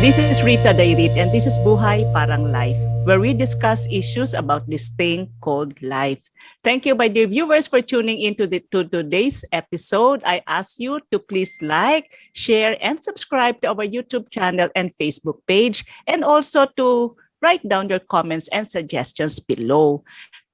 This is Rita Dairit and this is Buhay Parang Life, where we discuss issues about this thing called life. Thank you, my dear viewers, for tuning in to today's episode. I ask you to please like, share, and subscribe to our YouTube channel and Facebook page, and also to write down your comments and suggestions below.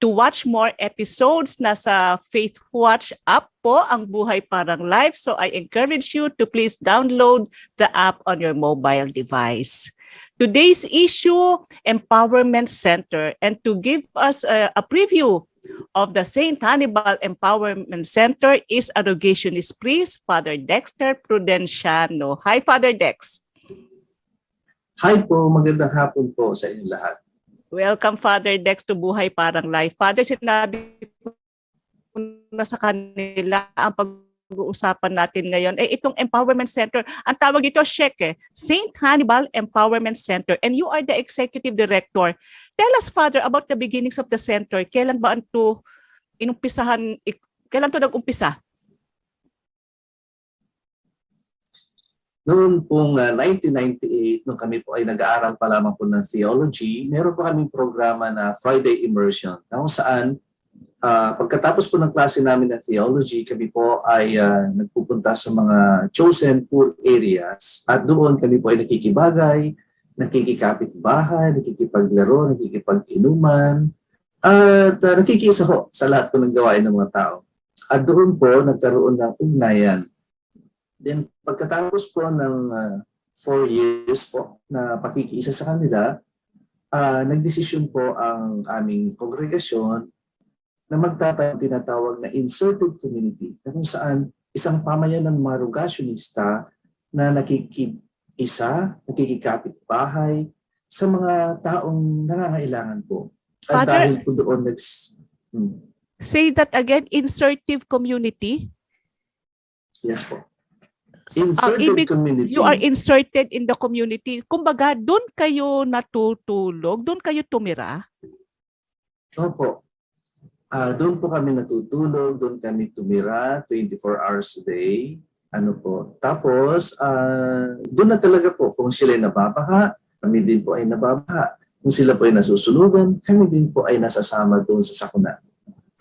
To watch more episodes, nasa Faith Watch app po ang Buhay Parang Life. So I encourage you to please download the app on your mobile device. Today's issue, Empowerment Center. And to give us a preview of the St. Hannibal Empowerment Center is Arrogationist priest, Father Dexter Prudenciano. Hi, Father Dex. Hi po, magandang hapon po sa inyo lahat. Welcome, Father Dex, to Buhay Parang Life. Father, sinabi ko na sa kanila ang pag-uusapan natin ngayon. Itong Empowerment Center, ang tawag ito, SHEC, St. Hannibal Empowerment Center. And you are the Executive Director. Tell us, Father, about the beginnings of the center. Kailan ba ito inumpisahan? Kailan ito nag-umpisa? Noong pong 1998, nung kami po ay nag-aaral pa lamang po ng theology, meron po kaming programa na Friday Immersion. Na kung saan, pagkatapos po ng klase namin ng theology, kami po ay nagpupunta sa mga chosen poor areas. At doon kami po ay nakikibagay, nakikikapit bahay, nakikipaglaro, nakikipag-inuman, at nakikiisa ho sa lahat po ng gawain ng mga tao. At doon po nagkaroon ng ugnayan. Then pagkatapos po ng 4 years po na pakikiisa sa kanila, nagdesisyon po ang aming kongregasyon na magtatayong tinatawag na inserted community, na kung saan isang pamayanan ng mga Arrogationista na nakikiisa, nakikikapit bahay sa mga taong nangangailangan po. At Father, dahil po doon say that again, insertive community? Yes po. Inserted community. You are inserted in the community. Kumbaga, doon kayo natutulog, doon kayo tumira? Opo. Doon po kami natutulog, doon kami tumira 24 hours a day. Tapos, doon na talaga po, kung sila ay nababaha, kami din po ay nababaha. Kung sila po ay nasusunugan, kami din po ay nasasama doon sa sakuna.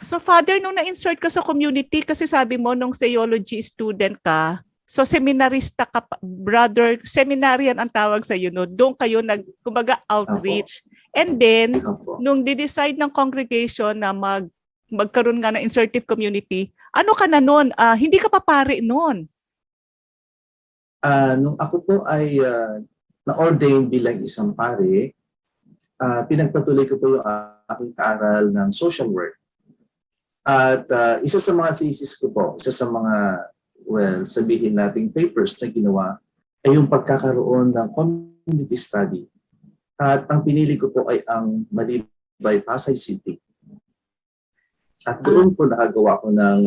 So, Father, nung na-insert ka sa community, kasi sabi mo, nung theology student ka, so seminarista ka, brother, seminarian ang tawag sa iyo, no? Doon kayo kumbaga outreach. Opo. And then, Opo. Nung di-decide ng congregation na magkaroon nga ng insertive community, ano ka na noon? Hindi ka pa pare noon? Nung ako po ay na-ordain bilang isang pare, pinagpatuloy ko po yung aking kaaral ng social work. At isa sa mga thesis ko po, isa sa mga sabihin nating papers na ginawa ay yung pagkakaroon ng community study. At ang pinili ko po ay ang Malibay, Pasay City. At doon po nakagawa ko ng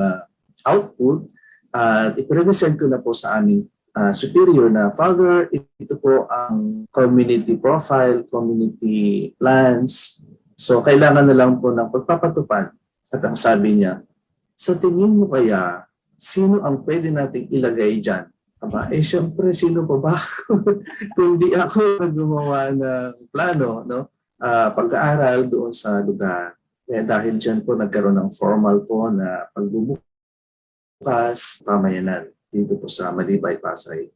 output at ipresent ko na po sa aming superior na, Father, ito po ang community profile, community plans. So kailangan na lang po ng pagpapatupad. At ang sabi niya, sa tingin mo kaya, sino ang pwede nating ilagay dyan? Siyempre, sino pa ba? Kung di ako gumawa ng plano, no? Pag-aaral doon sa lugar. Kaya dahil dyan po nagkaroon ng formal po na pagbubukas pamayanan dito po sa Malibay, Pasay.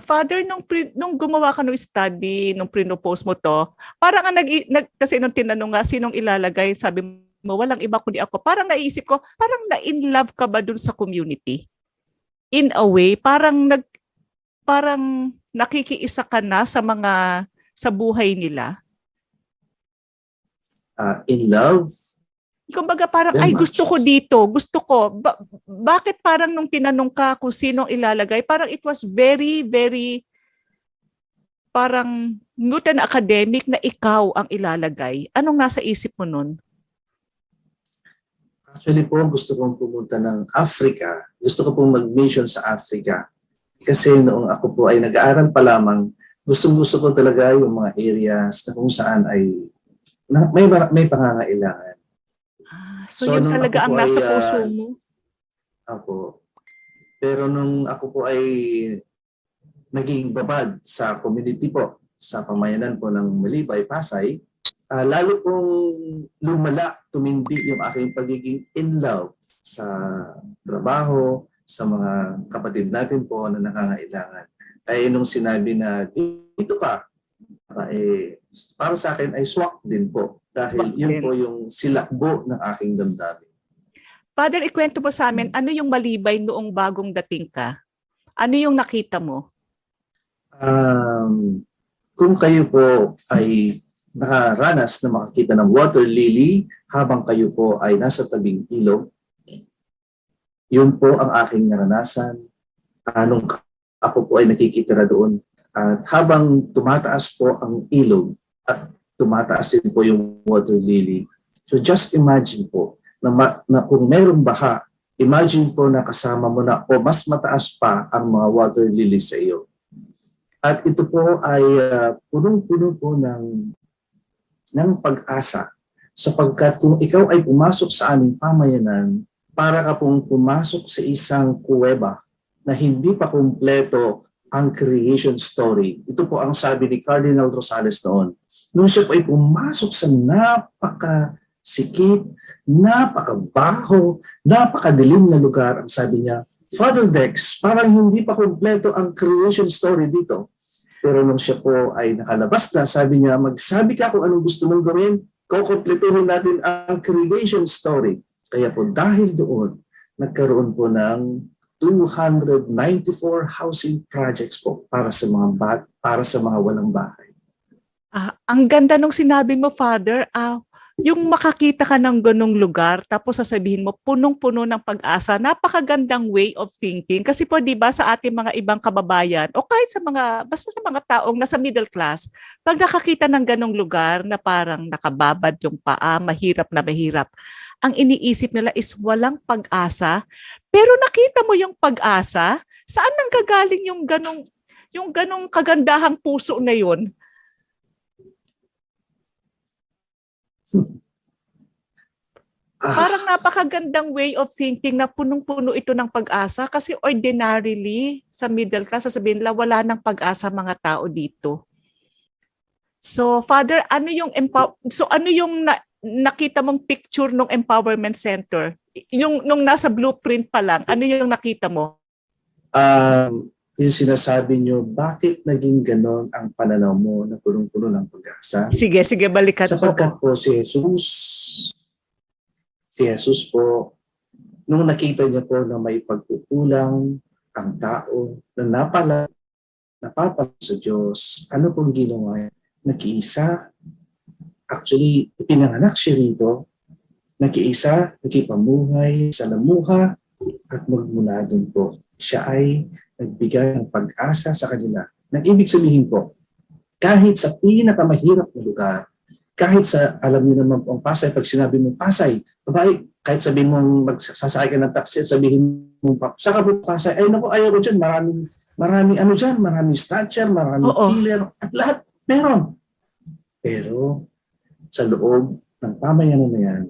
Father, nung gumawa ka ng study, nung pre-post mo to, parang kasi nung tinanong nga, sinong ilalagay, sabi mo, walang iba kundi ako. Parang naisip ko, parang na-in love ka ba dun sa community? In a way, parang nakikiisa ka na sa buhay nila? In love? Kumbaga parang, gusto ko dito, gusto ko. Bakit parang nung tinanong ka kung sinong ilalagay, parang it was very, very, parang Newton academic na ikaw ang ilalagay. Anong nasa isip mo nun? Actually po, gusto kong pumunta ng Africa. Gusto ko pong mag-mission sa Africa. Kasi noong ako po ay nag-aaral pa lamang, gusto ko talaga yung mga areas na kung saan ay may pangangailangan. So yun talaga ang nasa puso mo? Ako. Pero nung ako po ay naging babad sa community po, sa pamayanan po ng Malibay, Pasay, lalo pong lumala, tumindi yung aking pagiging in love sa trabaho, sa mga kapatid natin po na nangangailangan. Kaya nung sinabi na dito ka, para sa akin ay swak din po. Dahil Swak yun din. po yung silakbo ng aking damdamin. Father, ikwento mo sa amin, ano yung Malibay noong bagong dating ka? Ano yung nakita mo? Kung kayo po ay nakaranas na makakita ng water lily habang kayo po ay nasa tabing ilog, yun po ang aking naranasan nung ako po ay nakikitira doon. At habang tumataas po ang ilog at tumataas din po yung water lily. So just imagine po na kung mayroong baha, imagine po na kasama mo na o mas mataas pa ang mga water lily sa iyo. At ito po ay punong-puno po ng pag-asa sapagkat kung ikaw ay pumasok sa aming pamayanan, para ka pong pumasok sa isang kuweba na hindi pa kumpleto ang creation story. Ito po ang sabi ni Cardinal Rosales noon. Nung siya po ay pumasok sa napakasikip, napakabaho, napakadilim na lugar, ang sabi niya, Father Dex, parang hindi pa kumpleto ang creation story dito. Pero nung siya po ay nakalabas na, sabi niya, magsabi ka kung anong gusto mong gawin, kukumpletuhin natin ang creation story. Kaya po dahil doon, nagkaroon po ng 294 housing projects po para sa mga walang bahay. Ang ganda nung sinabi mo, Father. Yung makakita ka ng ganong lugar tapos sasabihin mo punong-puno ng pag-asa, napakagandang way of thinking. Kasi po 'di ba sa ating mga ibang kababayan o kahit basta sa mga taong nasa middle class, pag nakakita ng ganong lugar na parang nakababad yung paa, mahirap na mahirap, ang iniisip nila is walang pag-asa. Pero nakita mo yung pag-asa, saan nanggagaling yung ganong kagandahang puso na yun? Parang napakagandang way of thinking na punong-puno ito ng pag-asa kasi ordinarily sa middle class sasabihin nila wala ng pag-asa mga tao dito. So Father, ano yung nakita mong picture ng empowerment center? Yung nung nasa blueprint pa lang, ano yung nakita mo? Yung sinasabi nyo, bakit naging ganon ang pananaw mo na punong-puno ng pag-asa? Sige, balikan Sapagkat po si Jesus po, nung nakita niya po na may pagkukulang ang tao na napapala sa Diyos, ano pong ginawa niya? Nakiisa. Actually, ipinanganak siya rito. Nakiisa, nakipamuhay sa lamuha at magmula din po. Siya ay nagbigay ng pag-asa sa kanila. Nang ibig sabihin po, kahit sa pinakamahirap na lugar, kahit sa, alam niyo naman po ang Pasay, pag sinabi mo Pasay, babae, kahit sabihin mo magsasakay ka ng taxi at sabihin mo, saka po Pasay, ay naku, ayaw ko dyan, maraming ano dyan, maraming stature, maraming killer, at lahat, meron. Pero sa loob ng pamayanan na yan,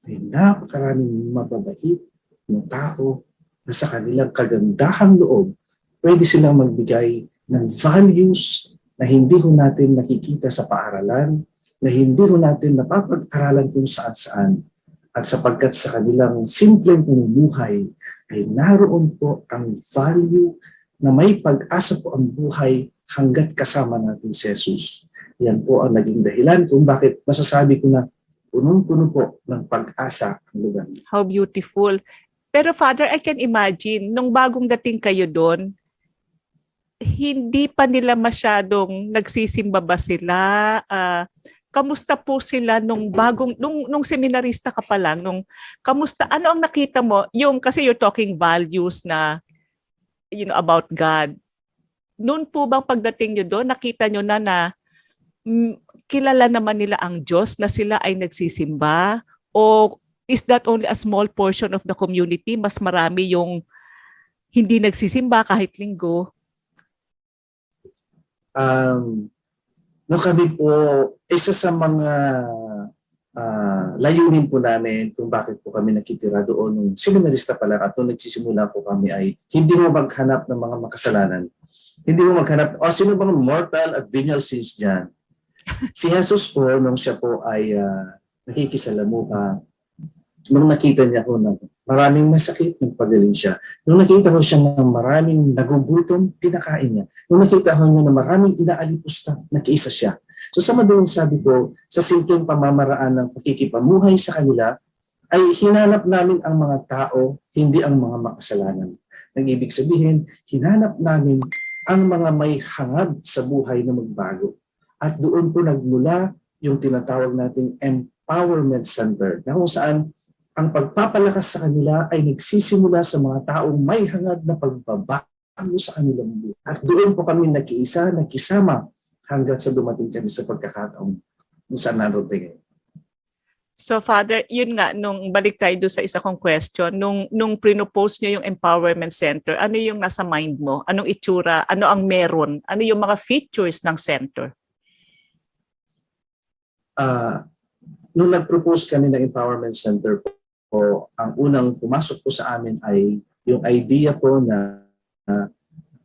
ay napakaraming mababait na tao na sa kanilang kagandahang loob, pwede silang magbigay ng values na hindi ko natin nakikita sa paaralan, na hindi ko natin napapag-aralan kung saan-saan. At sapagkat sa kanilang simpleng pamumuhay ay naroon po ang value na may pag-asa po ang buhay hanggat kasama natin si Jesus. Yan po ang naging dahilan kung bakit masasabi ko na punong-puno po ng pag-asa ang lugar. How beautiful. Pero Father, I can imagine, nung bagong dating kayo doon, hindi pa nila masyadong nagsisimba ba sila? Kamusta po sila nung seminarista ka pa lang? Kamusta? Ano ang nakita mo? Kasi you're talking values na, about God. Noon po bang pagdating nyo doon, nakita nyo na kilala naman nila ang Diyos na sila ay nagsisimba? O is that only a small portion of the community? Mas marami yung hindi nagsisimba kahit linggo? No, kami po, isa sa mga layunin po namin kung bakit po kami nakitira doon nung seminarista pa lang at nung nagsisimula po kami ay hindi mo maghanap ng mga makasalanan. Hindi mo maghanap, sino bang mortal at venial sins dyan? Si Jesus po, nung siya po ay nakikisalamuha, nung nakita niya ko na maraming masakit, nagpagaling siya. Nung nakita ko siya na maraming nagugutom, pinakain niya. Nung nakita ko niya na maraming inaalipusta, nakiisa siya. So sa madaling sabi ko, sa simpleng pamamaraan ng pakikipamuhay sa kanila, ay hinanap namin ang mga tao, hindi ang mga makasalanan. Nag-ibig sabihin, hinanap namin ang mga may hangad sa buhay na magbago. At doon po nagmula yung tinatawag nating Empowerment Center, na kung saan ang pagpapalakas sa kanila ay nagsisimula sa mga taong may hangad na pagbabago sa kanilang buhay. At doon po kami nakiisa, nakisama hanggang sa dumating kami sa pagkakataon kung saan naroting. So Father, yun nga, nung balik tayo doon sa isa kong question, nung pinopose nyo yung Empowerment Center, ano yung nasa mind mo? Anong itsura? Ano ang meron? Ano yung mga features ng center? Nung nag-propose kami ng Empowerment Center po, ang unang pumasok po sa amin ay yung idea po na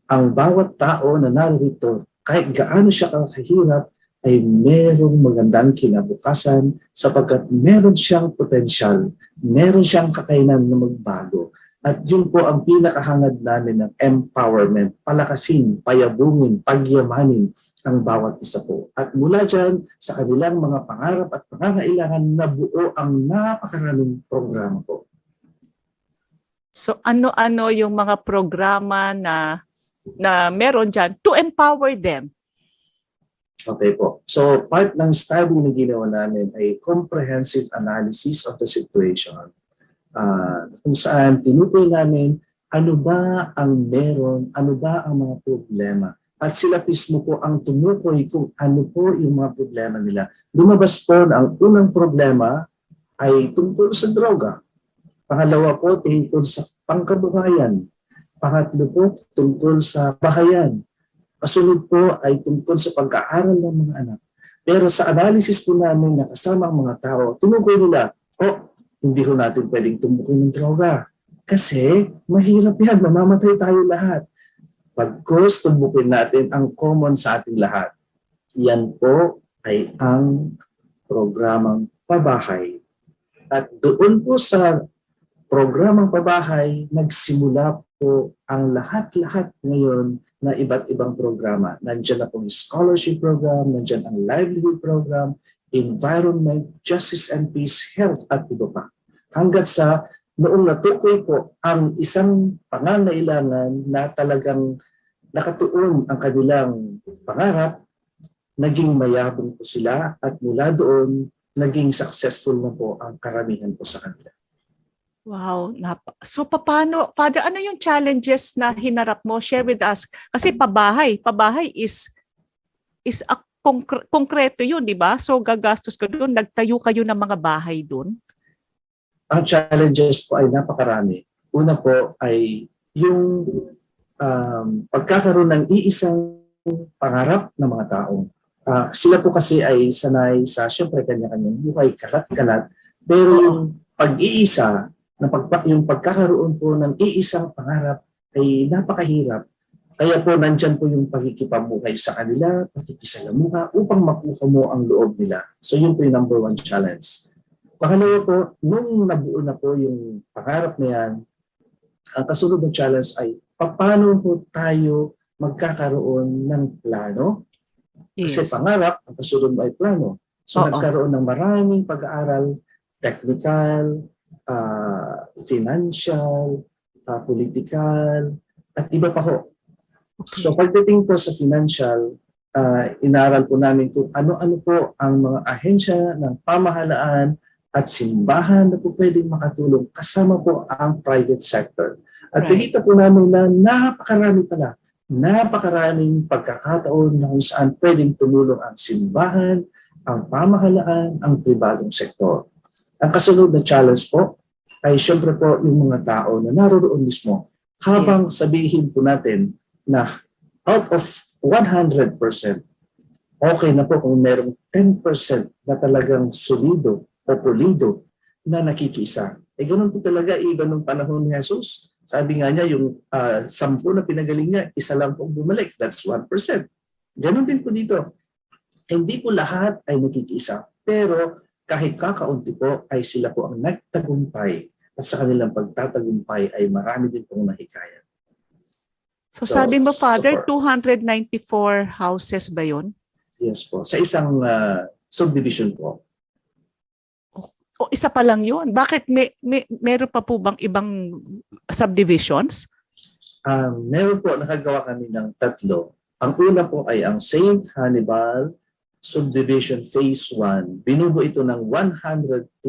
ang bawat tao na narito, kahit gaano siya kahirap, ay merong magandang kinabukasan sapagkat meron siyang potensyal, meron siyang kakayanan na magbago. At yun po ang pinakahangad namin ng empowerment, palakasin, payabungin, pagyamanin ang bawat isa po. At mula dyan, sa kanilang mga pangarap at pangangailangan, nabuo ang napakaraming programa po. So ano-ano yung mga programa na meron dyan to empower them? Okay po. So part ng study na ginawa namin ay comprehensive analysis of the situation. Kung saan tinukoy namin ano ba ang meron, ano ba ang mga problema. At sila mismo po ang tumukoy kung ano po yung mga problema nila. Lumabas po na ang unang problema ay tungkol sa droga. Pangalawa po tungkol sa pangkabuhayan. Pangatlo po tungkol sa bahayan. Kasunod po ay tungkol sa pag-aaral ng mga anak. Pero sa analysis po namin na kasama ang mga tao, tinukoy nila, hindi ko natin pwedeng tumukoy ng droga. Kasi mahirap yan, mamamatay tayo lahat. Pagkos tumukoy natin ang common sa ating lahat. Yan po ay ang programang pabahay. At doon po sa programang pabahay, nagsimula po ang lahat-lahat ngayon na iba't ibang programa. Nandiyan na po yung scholarship program, nandiyan ang livelihood program, environment, justice and peace, health at iba pa. Hanggat sa noong natukoy po ang isang pangangailangan na talagang nakatuon ang kanilang pangarap, naging mayabong po sila at mula doon, naging successful na po ang karamihan po sa kanila. Wow. So paano, Father, ano yung challenges na hinarap mo? Share with us. Kasi pabahay is a konkreto yun, di ba? So gagastos ka doon, nagtayo kayo ng mga bahay doon? Ang challenges po ay napakarami. Una po ay yung pagkakaroon ng iisang pangarap ng mga tao. Sila po kasi ay sanay sa siyempre kanya-kanyang buhay, kalat-kalat. Pero yung pag-iisa, yung pagkakaroon po ng iisang pangarap ay napakahirap. Kaya po nandyan po yung pagkikipabuhay sa kanila, pagkikisalamuha upang makuha mo ang loob nila. So yun po yung number one challenge. Pangalawa po, nung nabuo na po yung pangarap na yan, ang kasunod na challenge ay paano po tayo magkakaroon ng plano? Kasi pangarap, ang kasunod mo ay plano. So nagkaroon ng maraming pag-aaral, technical, financial, political, at iba pa ho. Okay. So pagdating po sa financial, inaral po namin kung ano-ano po ang mga ahensya ng pamahalaan at simbahan na po pwedeng makatulong kasama po ang private sector. At nakita po namin na napakaraming pagkakataon na kung saan pwedeng tumulong ang simbahan, ang pamahalaan, ang pribadong sektor. Ang kasunod na challenge po ay syempre po yung mga tao na naroon mismo. Habang sabihin po natin na out of 100%, okay na po kung merong 10% na talagang solido o pulido na nakikiisa. Ganun po talaga iba nung panahon ni Jesus. Sabi nga niya, yung 10 na pinagaling niya, isa lang pong bumalik. That's 1%. Ganun din po dito. Hindi po lahat ay nakikiisa. Pero kahit kakaunti po ay sila po ang nagtagumpay. At sa kanilang pagtatagumpay ay marami din pong nahikayat. So sabi mo, Father, so 294 houses ba yun? Yes po. Sa isang subdivision po. O isa pa lang yun. Bakit meron pa po bang ibang subdivisions? Meron po, nakagawa kami ng 3. Ang una po ay ang St. Hannibal Subdivision Phase 1. Binubuo ito ng 120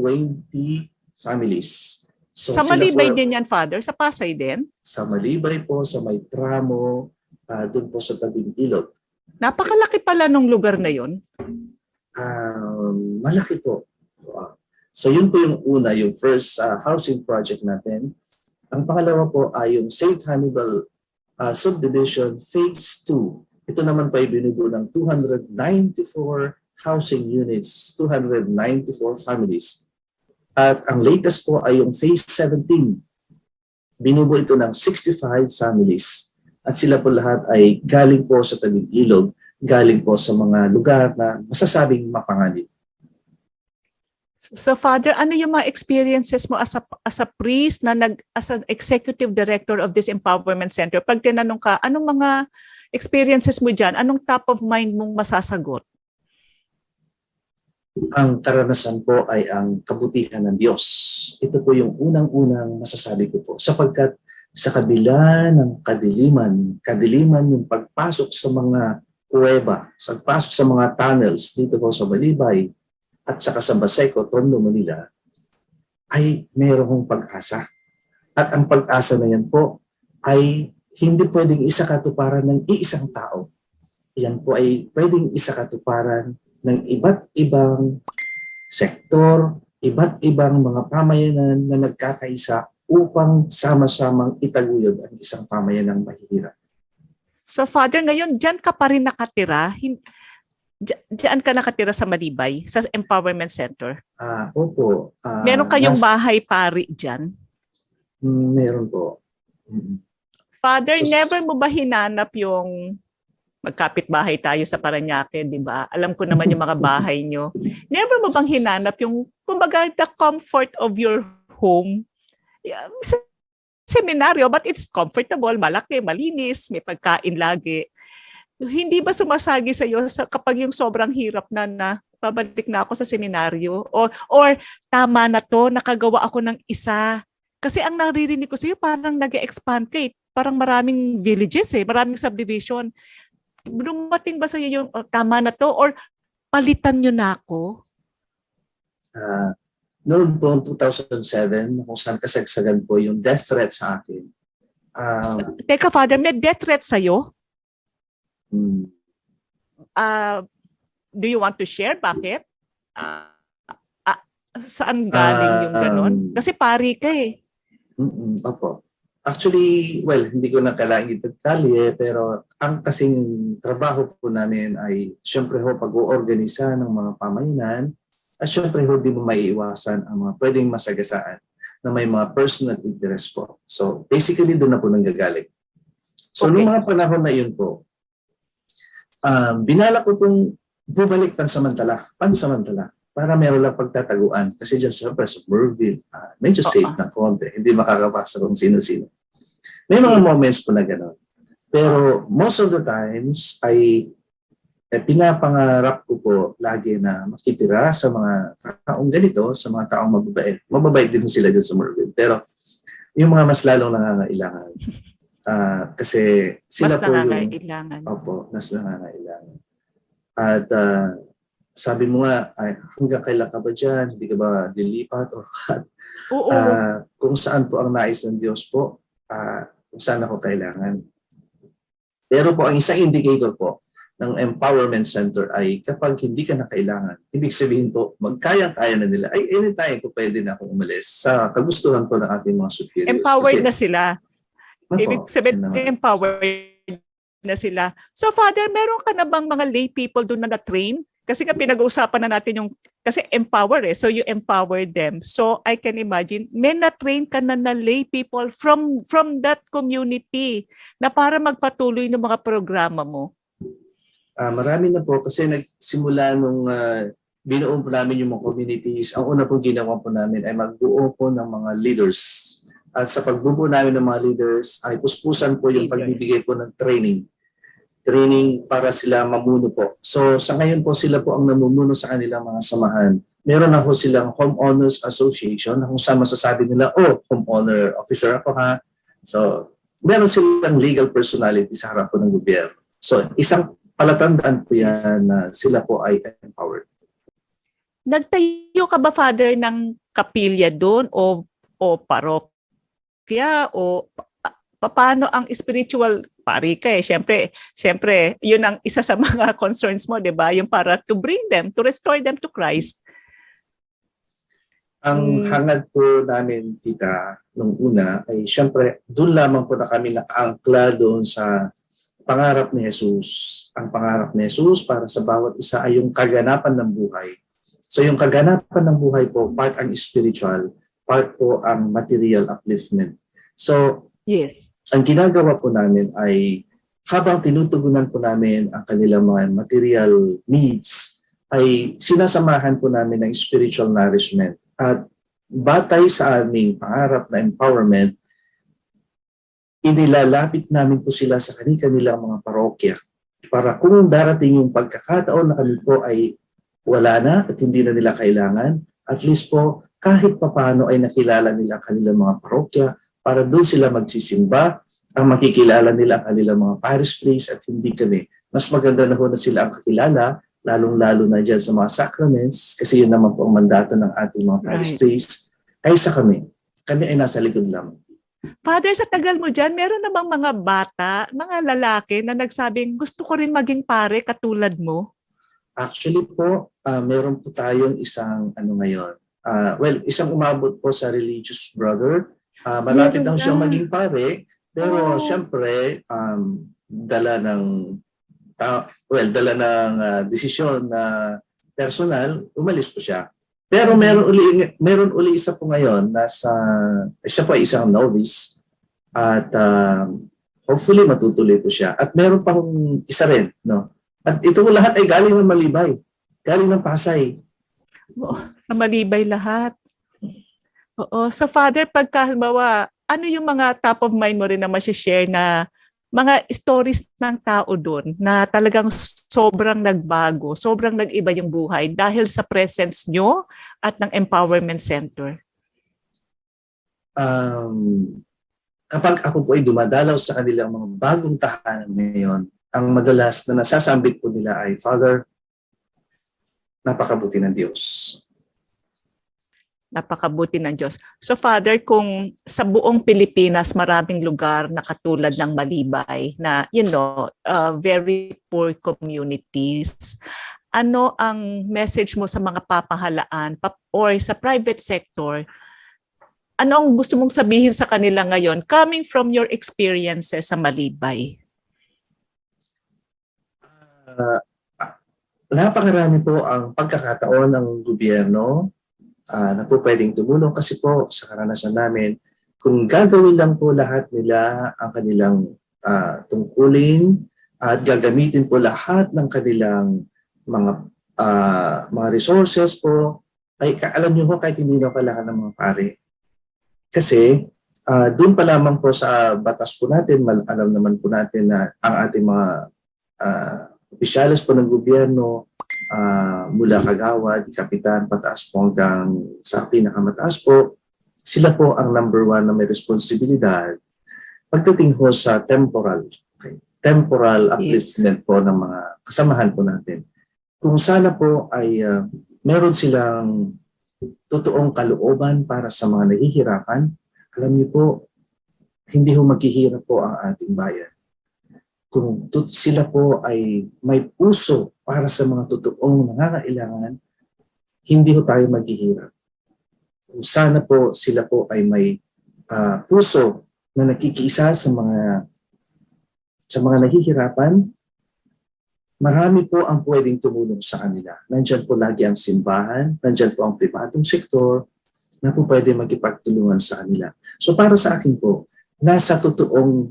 families. So, sa Malibay po, din yan, Father? Sa Pasay din? Sa Malibay po, sa may tramo, doon po sa tabing ilog. Napakalaki pala nung lugar na yun. Malaki po. So yun po yung una, yung first housing project natin. Ang pangalawa po ay yung St. Hannibal Subdivision Phase 2. Ito naman po ay binubuo ng 294 housing units, 294 families. At ang latest po ay yung Phase 17. Binubuo ito ng 65 families. At sila po lahat ay galing po sa tabing ilog, galing po sa mga lugar na masasabing mapanganib. So Father, ano yung mga experiences mo as a priest na as an executive director of this empowerment center? Pag tinanong ka, anong mga experiences mo diyan? Anong top of mind mong masasagot? Ang karanasan po ay ang kabutihan ng Diyos. Ito po yung unang-unang masasabi ko po. Sapagkat sa kabila ng kadiliman yung pagpasok sa mga kuweba, pagpasok sa mga tunnels dito po sa Malibay, at saka sa Baseco, Tondo, Manila, ay mayroong pag-asa. At ang pag-asa na yan po ay hindi pwedeng isakatuparan ng iisang tao. Yan po ay pwedeng isakatuparan ng iba't ibang sektor, iba't ibang mga pamayanan na nagkakaisa upang sama-samang itaguyod ang isang pamayanang mahihirap. So Father, ngayon dyan ka pa rin nakatira? Diyan ka nakatira sa Malibay, sa Empowerment Center? Opo. Meron kayong bahay pari dyan? Meron po. Father, never mo ba hinanap yung magkapit-bahay tayo sa Parañaque, di ba? Alam ko naman yung mga bahay nyo. Never mo bang hinanap yung, kumbaga, the comfort of your home? Seminaryo, but it's comfortable, malaki, malinis, may pagkain lagi. Hindi ba sumasagi sa iyo kapag yung sobrang hirap na babalik na ako sa seminaryo? Or tama na to, nakagawa ako ng isa. Kasi ang naririnig ko sa iyo, parang nag-expand ka eh. Parang maraming villages eh, maraming subdivision. Dumating ba sa iyo yung tama na to? Or palitan nyo na ako? Noon po, 2007, kung saan kasagsagan po yung death threat sa akin. Teka, Father, may death threat sa iyo? Do you want to share? Bakit? Saan galing yung ganon? Kasi pari ka eh. Opo. Actually, well, hindi ko na kailangan itatalye, pero ang kasing trabaho po namin ay syempre ho pag-oorganisa ng mga pamayanan at syempre ho di mo maiiwasan ang mga pwedeng masagasaan na may mga personal interest po. So basically doon na po nanggagaling. So noong mga panahon na yun po, binala ko pong bumalik pansamantala para meron lang pagtataguan kasi dyan sa Merville, medyo safe na konti, hindi makakapasa kung sino-sino. May mga moments po na gano'n. Pero most of the times ay pinapangarap ko po lagi na makitira sa mga taong ganito, sa mga taong mababait. Mababait din sila dyan sa Merville. Pero yung mga mas lalong nangangailangan. Kasi sila mas po nangangailangan. Mas nangangailangan. At sabi mo nga, hanggang kailan ka ba dyan? Hindi ka ba lilipat or what? Oo. Kung saan po ang nais ng Diyos po, kung saan ako kailangan. Pero po, ang isang indicator po ng Empowerment Center ay kapag hindi ka na kailangan, ibig sabihin po, magkaya-kaya na nila, ay anytime po pwede na akong umalis sa kagustuhan po ng ating mga superiors. Empowered na sila. Ibig sabihin, naman. empowered na sila. So Father, meron ka na bang mga lay people doon na na-train? Kasi nga pinag-uusapan na natin yung Kasi empower eh. So you empower them. So I can imagine, may na-train ka na lay people from that community na para magpatuloy ng mga programa mo. Marami na po kasi nagsimula nung binuo po namin yung mga communities. Ang una pong ginawa po namin ay magbuo po ng mga leaders. At sa pagbubuo namin ng mga leaders ay puspusan po yung pagbibigay po ng training para sila mamuno po. So sa ngayon po sila po ang namumuno sa kanilang mga samahan. Meron na po silang homeowners association na kung saan masasabi nila, homeowner officer ako ha. So meron silang legal personality sa harap po ng gobyerno. So isang palatandaan po yan na sila po ay empowered. Nagtayo ka ba, Father, ng kapilya doon o parokya o paano ang spiritual pari ka eh? Siyempre, yun ang isa sa mga concerns mo, di ba? Yung para to bring them, to restore them to Christ. Ang hangad po namin, tita, nung una ay siyempre, doon lamang po na kami nakaangkla doon sa pangarap ni Jesus. Ang pangarap ni Jesus para sa bawat isa ay yung kaganapan ng buhay. So yung kaganapan ng buhay po, part ang spiritual, part po ang material upliftment. So, yes. Ang ginagawa po namin ay habang tinutugunan po namin ang kanilang mga material needs, ay sinasamahan po namin ng spiritual nourishment. At batay sa aming pangarap na empowerment, inilalapit namin po sila sa kanilang mga parokya para kung darating yung pagkakataon na kami po ay wala na at hindi na nila kailangan, at least po kahit papano ay nakilala nila ang kanilang mga parokya para doon sila magsisimba, ang makikilala nila ang kanilang mga parish priest at hindi kami. Mas maganda na ho na sila ang kakilala, lalong-lalo na dyan sa mga sacraments, kasi yun naman po ang mandato ng ating mga parish priests, kaysa kami. Kami ay nasa likod lamang. Father, sa tagal mo dyan, meron na bang mga bata, mga lalaki na nagsabing gusto ko rin maging pare katulad mo? Actually po, meron po tayong isang ngayon. Isang umabot po sa religious brother. Malapit lang siyang maging pare, pero siyempre dala ng desisyon na personal, umalis po siya. Pero meron uli isa po ngayon siya po ay isang novice at hopefully matutuloy po siya. At meron pa hong isa rin, no? At ito lahat ay galing ng Malibay, galing ng Pasay. Sa Malibay lahat. Oo. So Father, pagkahalimbawa, ano yung mga top of mind mo rin na ma-share na mga stories ng tao doon na talagang sobrang nagbago, sobrang nag-iba yung buhay dahil sa presence nyo at ng Empowerment Center? Kapag ako po ay dumadalaw sa kanilang mga bagong tahanan ngayon, ang madalas na nasasambit po nila ay, Father, napakabuti ng Diyos. Napakabuti ng Diyos. So Father, kung sa buong Pilipinas maraming lugar na katulad ng Malibay na very poor communities, ano ang message mo sa mga papahalaan or sa private sector? Ano ang gusto mong sabihin sa kanila ngayon coming from your experiences sa Malibay? Napakarami po ang pagkakataon ng gobyerno na po pwedeng tumulong kasi po sa karanasan namin, kung gagawin lang po lahat nila ang kanilang tungkulin at gagamitin po lahat ng kanilang mga resources po, ay alam niyo po kahit hindi na kailangan ng mga pare. Kasi doon pa lamang po sa batas po natin, alam naman po natin na ang ating mga opisyales po ng gobyerno, mula kagawad, kapitan, pataas po hanggang sa pinakamataas po, sila po ang number one na may responsibilidad pagdating ho sa temporal upliftment po ng mga kasamahan po natin. Kung sana po ay meron silang totoong kalooban para sa mga nahihirapan, alam niyo po, hindi ho maghihirap po ang ating bayan. Kung sila po ay may puso para sa mga totoong nangangailangan, hindi ho tayo maghihirap. Kung sana po sila po ay may puso na nakikiisa sa mga nahihirapan, marami po ang pwedeng tumulong sa kanila. Nandyan po lagi ang simbahan, nandyan po ang pribadong sektor na po pwede magipagtulungan sa kanila. So para sa akin po, nasa totoong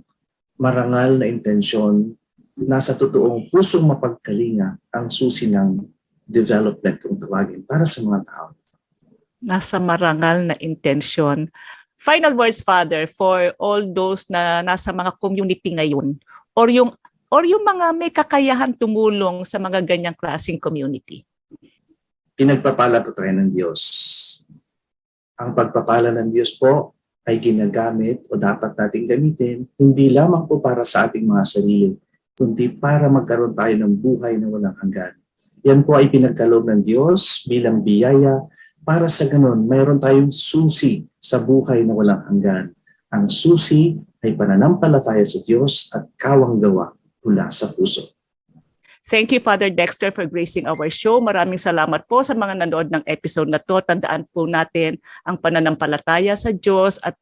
marangal na intensyon, nasa totoong pusong mapagkalinga ang susi ng development kung tawagin para sa mga tao. Nasa marangal na intensyon. Final words, Father, for all those na nasa mga community ngayon or yung mga may kakayahan tumulong sa mga ganyang klaseng community. Pinagpapala po tayo ng Diyos. Ang pagpapala ng Diyos po ay ginagamit o dapat nating gamitin hindi lamang po para sa ating mga sarili, kundi para magkaroon tayo ng buhay na walang hanggan. Yan po ay pinagkaloob ng Diyos bilang biyaya para sa ganun, mayroon tayong susi sa buhay na walang hanggan. Ang susi ay pananampalataya sa Diyos at kawang gawa mula sa puso. Thank you, Father Dexter, for gracing our show. Maraming salamat po sa mga nanood ng episode na to. Tandaan po natin ang pananampalataya sa Diyos at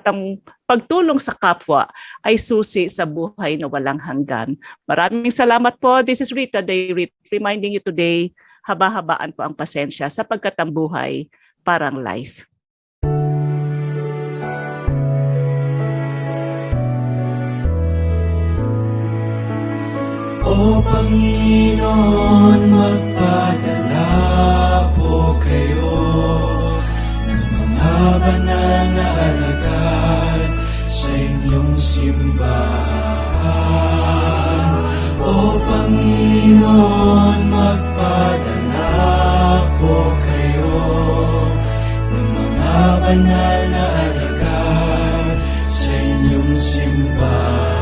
ang pagtulong sa kapwa ay susi sa buhay na walang hanggan. Maraming salamat po. This is Rita Day reminding you today, haba-habaan po ang pasensya sapagkat ang buhay parang life. O Panginoon, magpadala po kayo ng mga banal na alagad sa inyong simbahan. O Panginoon, magpadala po kayo ng mga banal na alagad sa inyong simbahan.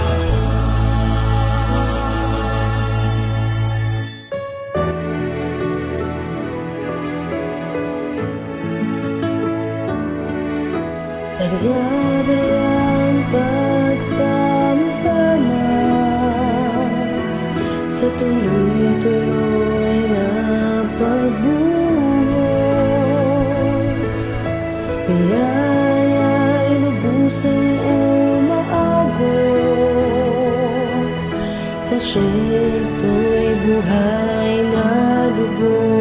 Pag-abayang pagsama-sama sa tuloy-tuloy na pagbuhos, biyaya'y lubusang umaagos, sa siyeto'y buhay na lubos.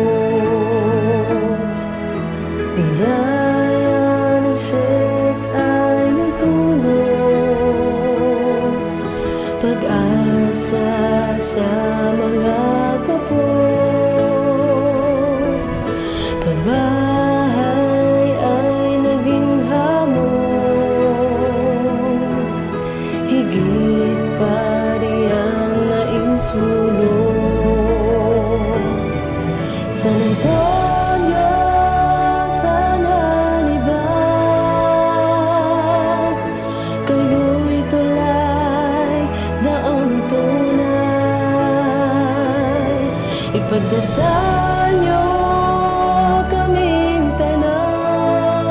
Pag-asa sa mga kapos, pagbahay ay naging hamon, higit pa riyang naisulong. San Antonio, sananibay, kayo'y tulay daang tunay. Ipagdasal niyo kaming tanan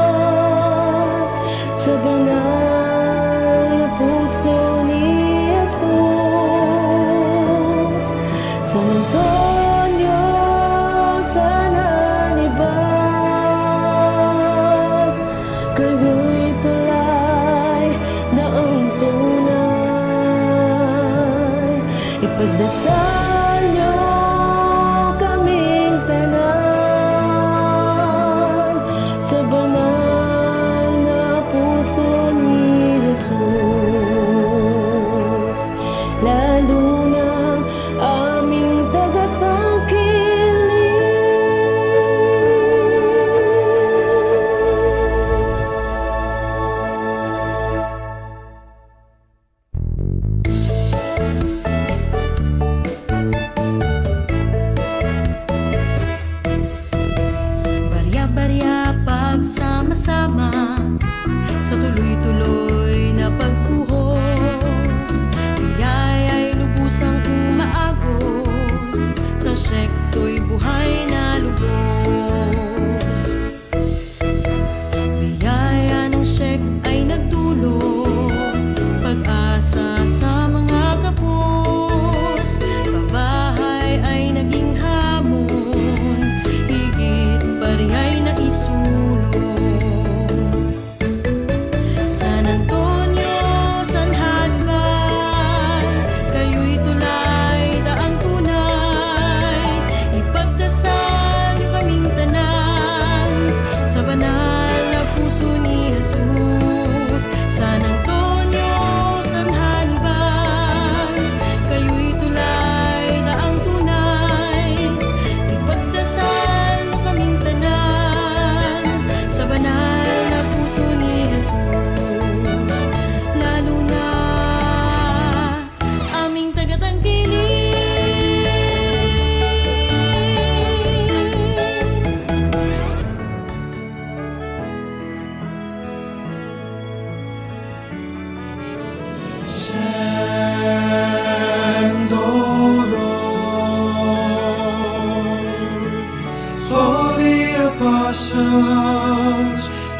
sa banal na puso ni Jesus. San Antonio, sananibay, kayo'y tulay daang tunay. Ipagdasal niyo kaming tanan sa banal na puso ni Jesus, lalo na aming tagapagkiling. Barya-barya pagsama-sama sa tuloy-tuloy na pagbuhos, biyaya'y lubusang umaagos, sa siyeto'y buhay na lubos. Biyaya ng siyek ay nagdulot, pag-asa sa mga kapos, pabahay ay naging hamon, higit pa riya'y naisulong. San Antonio, San Hadbay, kayo'y tulay daang tunay.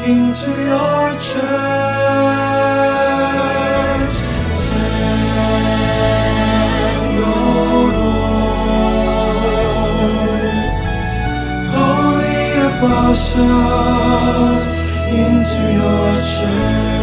into your church. Send, O Lord, holy apostles into your church.